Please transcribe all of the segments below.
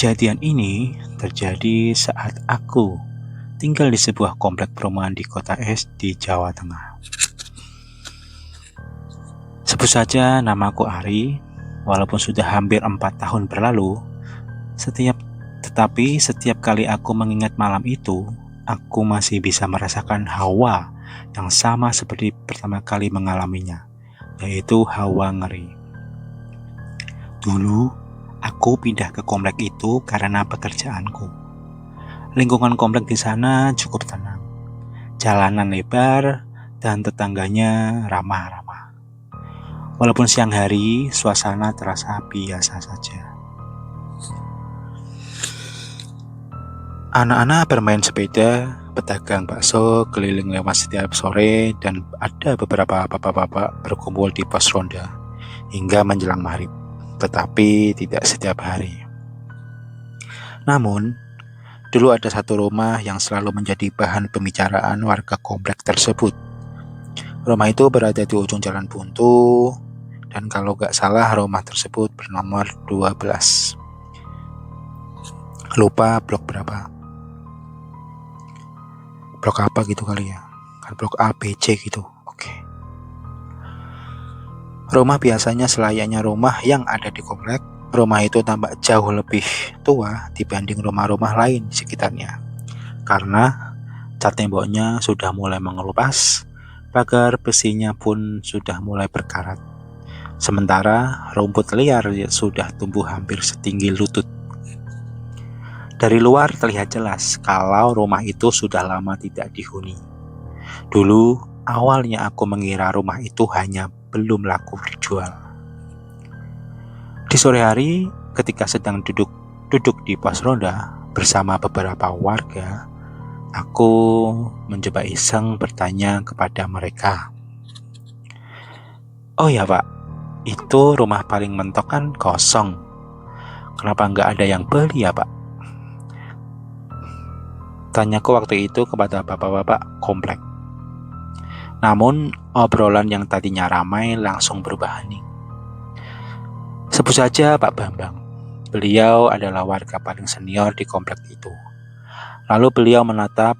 Kejadian ini terjadi saat aku tinggal di sebuah komplek perumahan di kota Es di Jawa Tengah. Sebut saja namaku Ari, walaupun sudah hampir 4 tahun berlalu, tetapi setiap kali aku mengingat malam itu, aku masih bisa merasakan hawa yang sama seperti pertama kali mengalaminya, yaitu hawa ngeri. Dulu, aku pindah ke komplek itu karena pekerjaanku. Lingkungan komplek di sana cukup tenang. Jalanan lebar dan tetangganya ramah-ramah. Walaupun siang hari, suasana terasa biasa saja. Anak-anak bermain sepeda, pedagang bakso keliling lewat setiap sore, dan ada beberapa bapak-bapak berkumpul di pos ronda hingga menjelang maghrib, tetapi tidak setiap hari. Namun, dulu ada satu rumah yang selalu menjadi bahan pembicaraan warga komplek tersebut. Rumah itu berada di ujung jalan buntu, dan kalau gak salah rumah tersebut bernomor 12. Lupa blok berapa. Blok apa gitu kali ya. Kan blok A, B, C gitu. Oke. Rumah biasanya selayaknya rumah yang ada di komplek. Rumah itu tampak jauh lebih tua dibanding rumah-rumah lain di sekitarnya. Karena cat temboknya sudah mulai mengelupas, pagar besinya pun sudah mulai berkarat. Sementara rumput liar sudah tumbuh hampir setinggi lutut. Dari luar terlihat jelas kalau rumah itu sudah lama tidak dihuni. Dulu awalnya aku mengira rumah itu hanya belum laku dijual. Di sore hari ketika sedang duduk di pos ronda bersama beberapa warga, aku mencoba iseng bertanya kepada mereka. "Oh ya Pak, itu rumah paling mentok kan kosong. Kenapa nggak ada yang beli ya Pak?" Tanyaku waktu itu kepada bapak-bapak komplek. Namun obrolan yang tadinya ramai langsung berubah hening. Sebut saja Pak Bambang. Beliau adalah warga paling senior di komplek itu. Lalu beliau menatap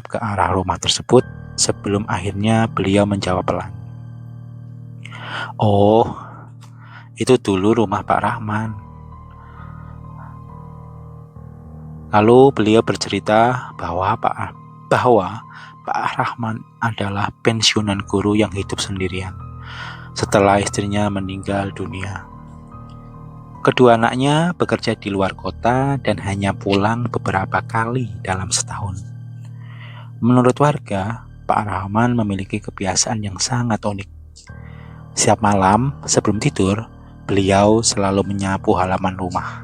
ke arah rumah tersebut sebelum akhirnya beliau menjawab pelan. "Oh, itu dulu rumah Pak Rahman." Lalu beliau bercerita bahwa Pak Rahman adalah pensiunan guru yang hidup sendirian setelah istrinya meninggal dunia. Kedua anaknya bekerja di luar kota dan hanya pulang beberapa kali dalam setahun. Menurut warga, Pak Rahman memiliki kebiasaan yang sangat unik. Setiap malam sebelum tidur, beliau selalu menyapu halaman rumah.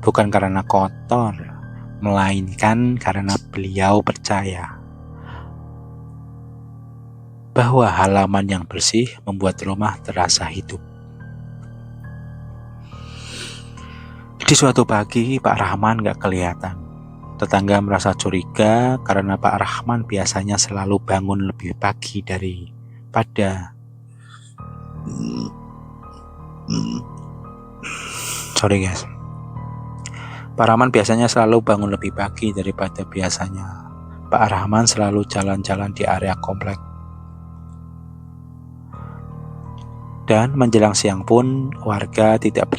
Bukan karena kotor, melainkan karena beliau percaya bahwa halaman yang bersih membuat rumah terasa hidup. Di suatu pagi, Pak Rahman gak kelihatan. Tetangga merasa curiga karena Pak Rahman biasanya selalu bangun lebih pagi daripada Pak Rahman biasanya selalu bangun lebih pagi daripada biasanya. Pak Rahman selalu jalan-jalan di area komplek. Dan menjelang siang pun warga tidak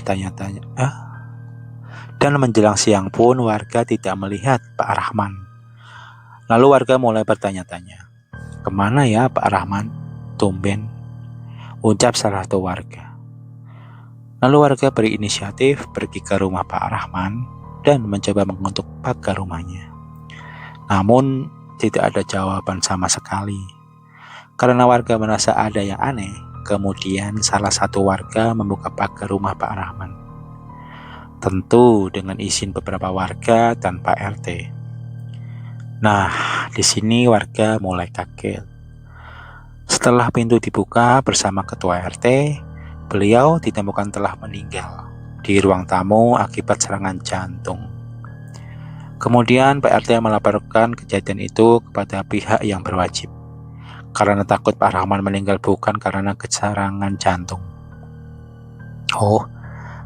melihat Pak Rahman. Lalu warga mulai bertanya-tanya, "Kemana ya Pak Rahman? Tumben," ucap salah satu warga. Lalu warga berinisiatif pergi ke rumah Pak Rahman dan mencoba mengetuk pagar rumahnya. Namun tidak ada jawaban sama sekali. Karena warga merasa ada yang aneh, kemudian salah satu warga membuka pagar rumah Pak Rahman. Tentu dengan izin beberapa warga dan Pak RT. Nah, di sini warga mulai kaget. Setelah pintu dibuka bersama ketua RT, beliau ditemukan telah meninggal di ruang tamu akibat serangan jantung. Kemudian Pak RT melaporkan kejadian itu kepada pihak yang berwajib karena takut Pak Rahman meninggal bukan karena serangan jantung. Oh,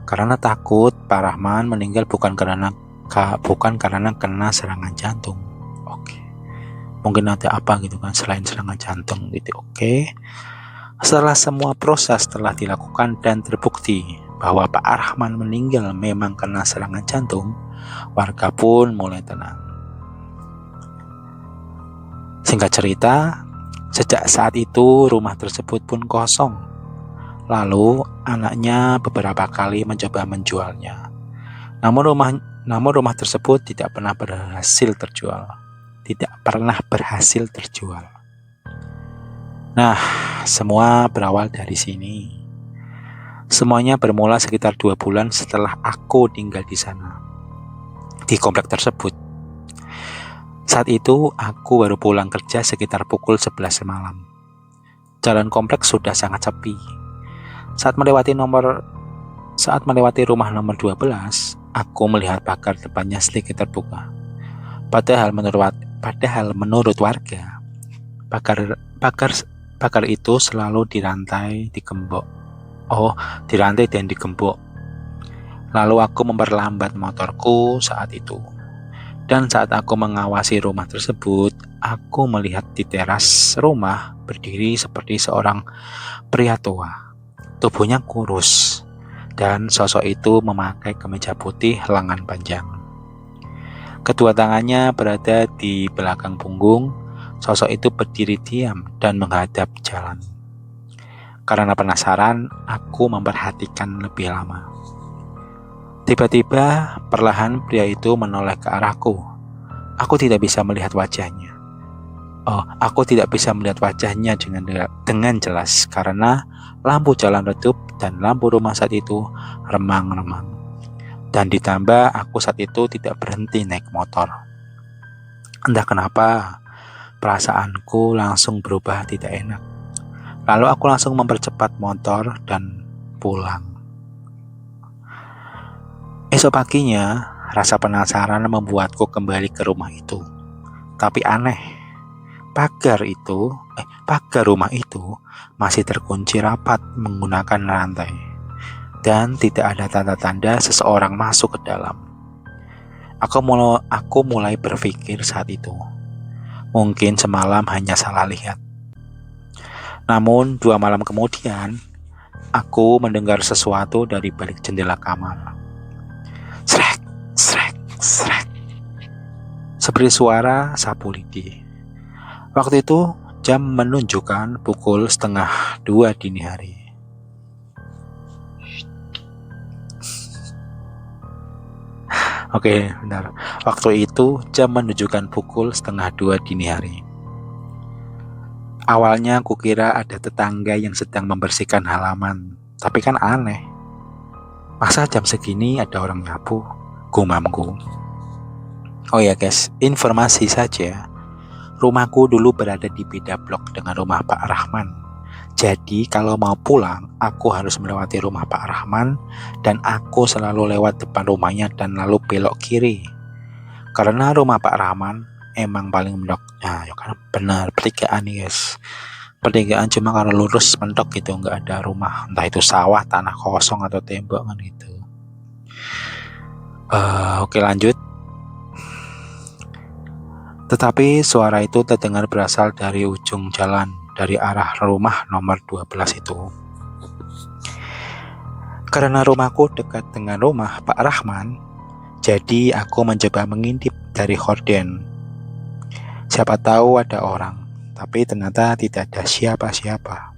Karena takut Pak Rahman meninggal bukan karena kena serangan jantung. Oke. Mungkin ada apa gitu kan selain serangan jantung gitu. Oke. Setelah semua proses telah dilakukan dan terbukti bahwa Pak Rahman meninggal memang karena serangan jantung, warga pun mulai tenang. Singkat cerita, sejak saat itu rumah tersebut pun kosong. Lalu anaknya beberapa kali mencoba menjualnya. Namun rumah tersebut tidak pernah berhasil terjual. Nah, semua berawal dari sini. Semuanya bermula sekitar 2 bulan setelah aku tinggal di sana, di komplek tersebut. Saat itu aku baru pulang kerja sekitar pukul 11 malam. Jalan kompleks sudah sangat sepi. Saat melewati rumah nomor 12, aku melihat pagar depannya sedikit terbuka. Padahal menurut warga, pagar itu selalu dirantai dan digembok. Lalu aku memperlambat motorku saat itu. Dan saat aku mengawasi rumah tersebut, aku melihat di teras rumah berdiri seperti seorang pria tua. Tubuhnya kurus, dan sosok itu memakai kemeja putih lengan panjang. Kedua tangannya berada di belakang punggung. Sosok itu berdiri diam dan menghadap jalan. Karena penasaran, aku memperhatikan lebih lama. Tiba-tiba, perlahan pria itu menoleh ke arahku. Aku tidak bisa melihat wajahnya. dengan jelas karena lampu jalan redup dan lampu rumah saat itu remang-remang. Dan ditambah aku saat itu tidak berhenti naik motor. Entah kenapa, perasaanku langsung berubah tidak enak. Lalu aku langsung mempercepat motor dan pulang. Esok paginya, rasa penasaran membuatku kembali ke rumah itu. Tapi aneh, pagar rumah itu masih terkunci rapat menggunakan rantai. Dan tidak ada tanda-tanda seseorang masuk ke dalam. Aku mulai berpikir saat itu, mungkin semalam hanya salah lihat. Namun 2 malam kemudian, aku mendengar sesuatu dari balik jendela kamar. Srek, srek, srek. Seperti suara sapu lidi. Waktu itu jam menunjukkan pukul 1:30 dini hari. Oke, benar. Waktu itu jam menunjukkan pukul 1:30 dini hari. Awalnya kukira ada tetangga yang sedang membersihkan halaman, tapi kan aneh. Masa jam segini ada orang nyapu? Gumamku. Oh ya guys, informasi saja. Rumahku dulu berada di beda blok dengan rumah Pak Rahman. Jadi kalau mau pulang, aku harus melewati rumah Pak Rahman dan aku selalu lewat depan rumahnya dan lalu belok kiri. Karena rumah Pak Rahman emang paling mentok. Nah, ya kan benar, pertigaan nih guys. Pertigaan cuma kalau lurus mentok gitu, nggak ada rumah. Entah itu sawah, tanah kosong atau tembok kan gitu. Oke lanjut. Tetapi suara itu terdengar berasal dari ujung jalan, dari arah rumah nomor 12 itu. Karena rumahku dekat dengan rumah Pak Rahman, jadi aku mencoba mengintip dari horden. Siapa tahu ada orang, tapi ternyata tidak ada siapa-siapa.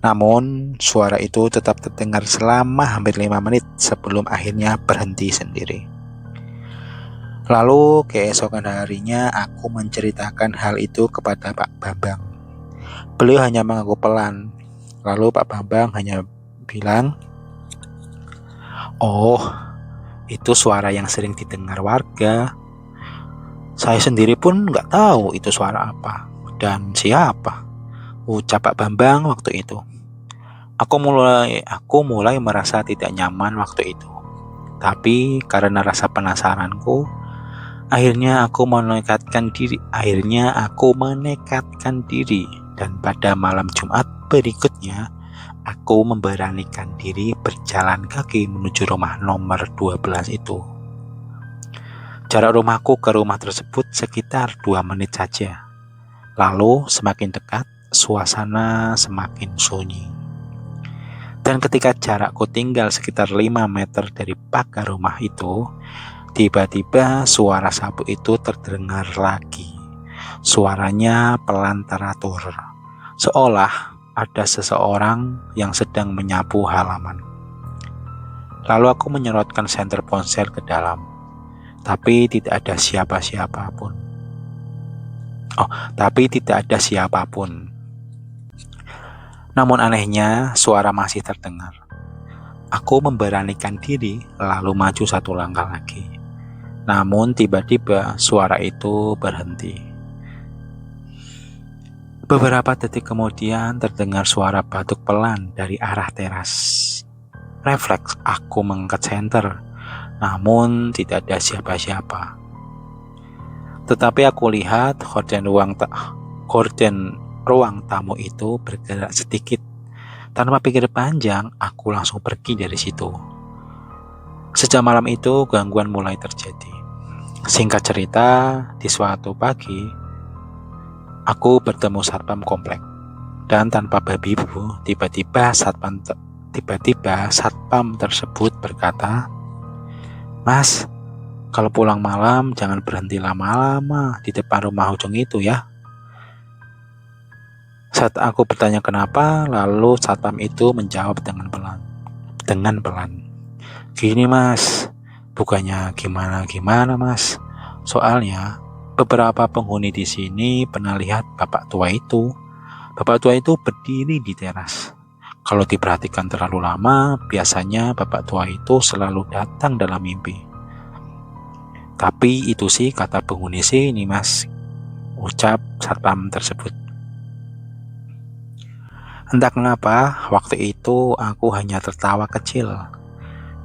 Namun suara itu tetap terdengar selama hampir 5 menit sebelum akhirnya berhenti sendiri. Lalu keesokan harinya aku menceritakan hal itu kepada Pak Bambang. Beliau hanya mengaku pelan. Lalu Pak Bambang hanya bilang, "Oh, itu suara yang sering didengar warga. Saya sendiri pun nggak tahu itu suara apa dan siapa," ucap Pak Bambang waktu itu. Aku mulai merasa tidak nyaman waktu itu. Tapi karena rasa penasaranku, akhirnya aku menekatkan diri dan pada malam Jumat berikutnya aku memberanikan diri berjalan kaki menuju rumah nomor 12 itu. Jarak rumahku ke rumah tersebut sekitar 2 menit saja. Lalu semakin dekat, suasana semakin sunyi. Dan ketika jarakku tinggal sekitar 5 meter dari pagar rumah itu, tiba-tiba suara sapu itu terdengar lagi. Suaranya pelan teratur, seolah ada seseorang yang sedang menyapu halaman. Lalu aku menyorotkan senter ponsel ke dalam, tapi tidak ada siapa-siapapun. Namun anehnya, suara masih terdengar. Aku memberanikan diri lalu maju 1 langkah lagi. Namun tiba-tiba suara itu berhenti. Beberapa detik kemudian terdengar suara batuk pelan dari arah teras. Refleks aku mengangkat senter, namun tidak ada siapa-siapa. Tetapi aku lihat gorden ruang tamu itu bergerak sedikit. Tanpa pikir panjang, aku langsung pergi dari situ. Sejak malam itu, gangguan mulai terjadi. Singkat cerita, di suatu pagi, aku bertemu satpam komplek. Dan tanpa babi bu, tiba-tiba satpam tersebut berkata, "Mas, kalau pulang malam jangan berhenti lama-lama di depan rumah ujung itu ya." Saat aku bertanya kenapa, lalu satpam itu menjawab dengan pelan. "Gini mas, bukannya gimana-gimana mas. Soalnya beberapa penghuni di sini pernah lihat bapak tua itu. Bapak tua itu berdiri di teras. Kalau diperhatikan terlalu lama, biasanya bapak tua itu selalu datang dalam mimpi. Tapi itu sih kata penghuni sini mas," ucap satpam tersebut. Entah kenapa, waktu itu aku hanya tertawa kecil.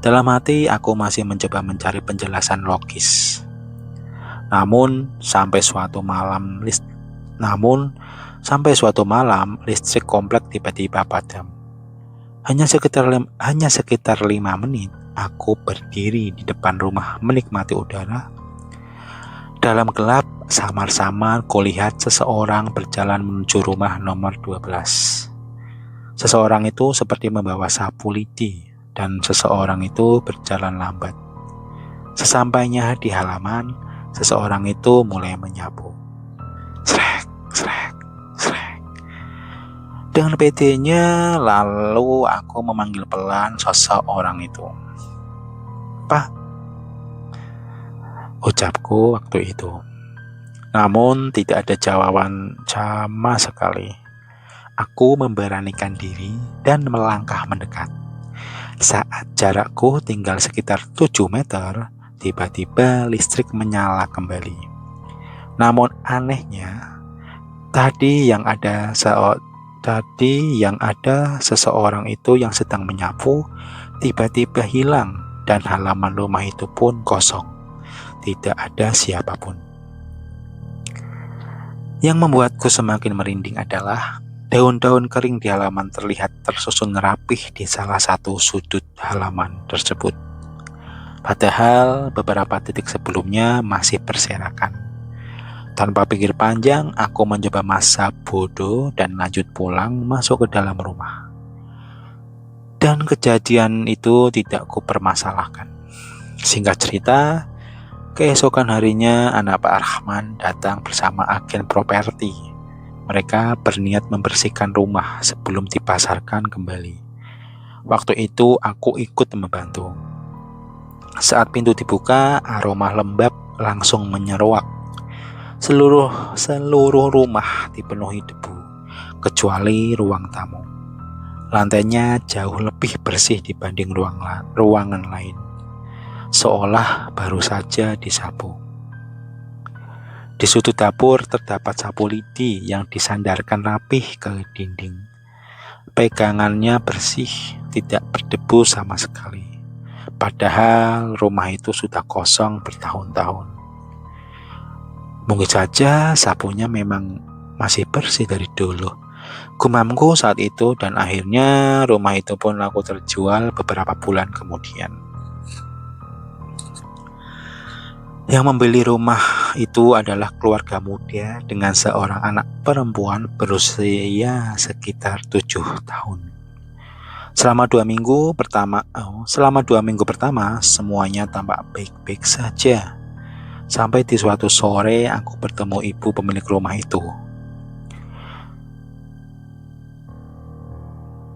Dalam hati aku masih mencoba mencari penjelasan logis. Namun sampai suatu malam listrik komplek tiba-tiba padam. Hanya sekitar 5 menit aku berdiri di depan rumah menikmati udara. Dalam gelap, samar-samar kulihat seseorang berjalan menuju rumah nomor 12. Seseorang itu seperti membawa sapu lidi, dan seseorang itu berjalan lambat. Sesampainya di halaman, seseorang itu mulai menyapu. Srek, srek, srek. Dengan pedenya, lalu aku memanggil pelan seseorang itu. "Pak," ucapku waktu itu. Namun tidak ada jawaban sama sekali. Aku memberanikan diri dan melangkah mendekat. Saat jarakku tinggal sekitar 7 meter, tiba-tiba listrik menyala kembali. Namun anehnya, tadi yang ada seseorang itu yang sedang menyapu, tiba-tiba hilang dan halaman rumah itu pun kosong. Tidak ada siapapun. Yang membuatku semakin merinding adalah daun-daun kering di halaman terlihat tersusun rapih di salah satu sudut halaman tersebut. Padahal beberapa titik sebelumnya masih berserakan. Tanpa pikir panjang, aku mencoba masa bodoh dan lanjut pulang masuk ke dalam rumah. Dan kejadian itu tidak kupermasalahkan. Singkat cerita, keesokan harinya anak Pak Rahman datang bersama agen properti. Mereka berniat membersihkan rumah sebelum dipasarkan kembali. Waktu itu aku ikut membantu. Saat pintu dibuka, aroma lembab langsung menyeruak. Seluruh rumah dipenuhi debu, kecuali ruang tamu. Lantainya jauh lebih bersih dibanding ruangan lain, seolah baru saja disapu. Di sudut dapur terdapat sapu lidi yang disandarkan rapih ke dinding. Pegangannya bersih, tidak berdebu sama sekali. Padahal rumah itu sudah kosong bertahun-tahun. Mungkin saja sapunya memang masih bersih dari dulu, Gumamku saat itu, dan akhirnya rumah itu pun laku terjual beberapa bulan kemudian. Yang membeli rumah itu adalah keluarga muda dengan seorang anak perempuan berusia sekitar 7 tahun. Selama 2 minggu pertama semuanya tampak baik-baik saja. Sampai di suatu sore aku bertemu ibu pemilik rumah itu.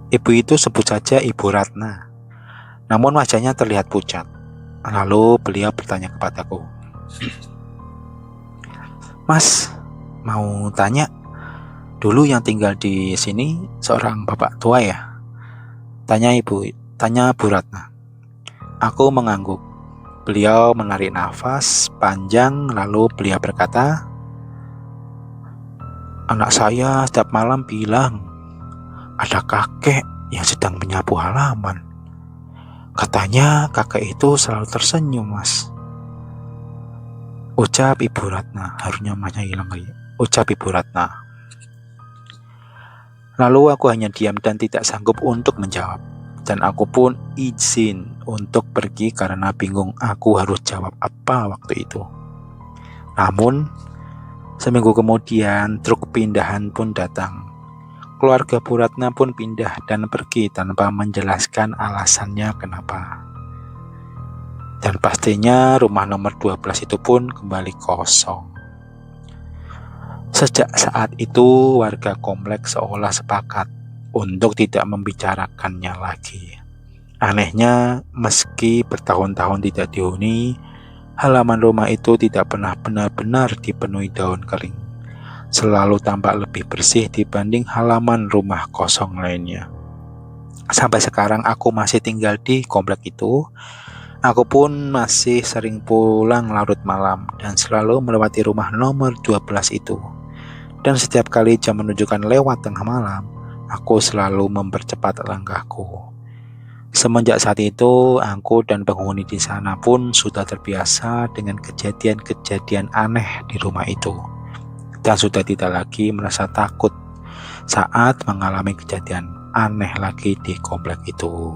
Ibu itu sebut saja Ibu Ratna. Namun wajahnya terlihat pucat. Lalu beliau bertanya kepadaku, "Mas, mau tanya, dulu yang tinggal di sini seorang bapak tua ya?" Tanya Bu Ratna. Aku mengangguk. Beliau menarik nafas panjang, lalu beliau berkata, "Anak saya setiap malam bilang ada kakek yang sedang menyapu halaman. Katanya kakek itu selalu tersenyum, Mas." Ucap Ibu Ratna. Harusnya masnya hilang kali. Ucap Ibu Ratna. Lalu aku hanya diam dan tidak sanggup untuk menjawab. Dan aku pun izin untuk pergi karena bingung aku harus jawab apa waktu itu. Namun, seminggu kemudian truk pindahan pun datang. Keluarga Bu Ratna pun pindah dan pergi tanpa menjelaskan alasannya kenapa. Dan pastinya rumah nomor 12 itu pun kembali kosong. Sejak saat itu warga kompleks seolah sepakat untuk tidak membicarakannya lagi. Anehnya, meski bertahun-tahun tidak dihuni, halaman rumah itu tidak pernah benar-benar dipenuhi daun kering. Selalu tampak lebih bersih dibanding halaman rumah kosong lainnya. Sampai sekarang aku masih tinggal di komplek itu. Aku pun masih sering pulang larut malam dan selalu melewati rumah nomor 12 itu. Dan setiap kali jam menunjukkan lewat tengah malam, aku selalu mempercepat langkahku. Semenjak saat itu, aku dan penghuni di sana pun sudah terbiasa dengan kejadian-kejadian aneh di rumah itu. Dan sudah tidak lagi merasa takut saat mengalami kejadian aneh lagi di komplek itu.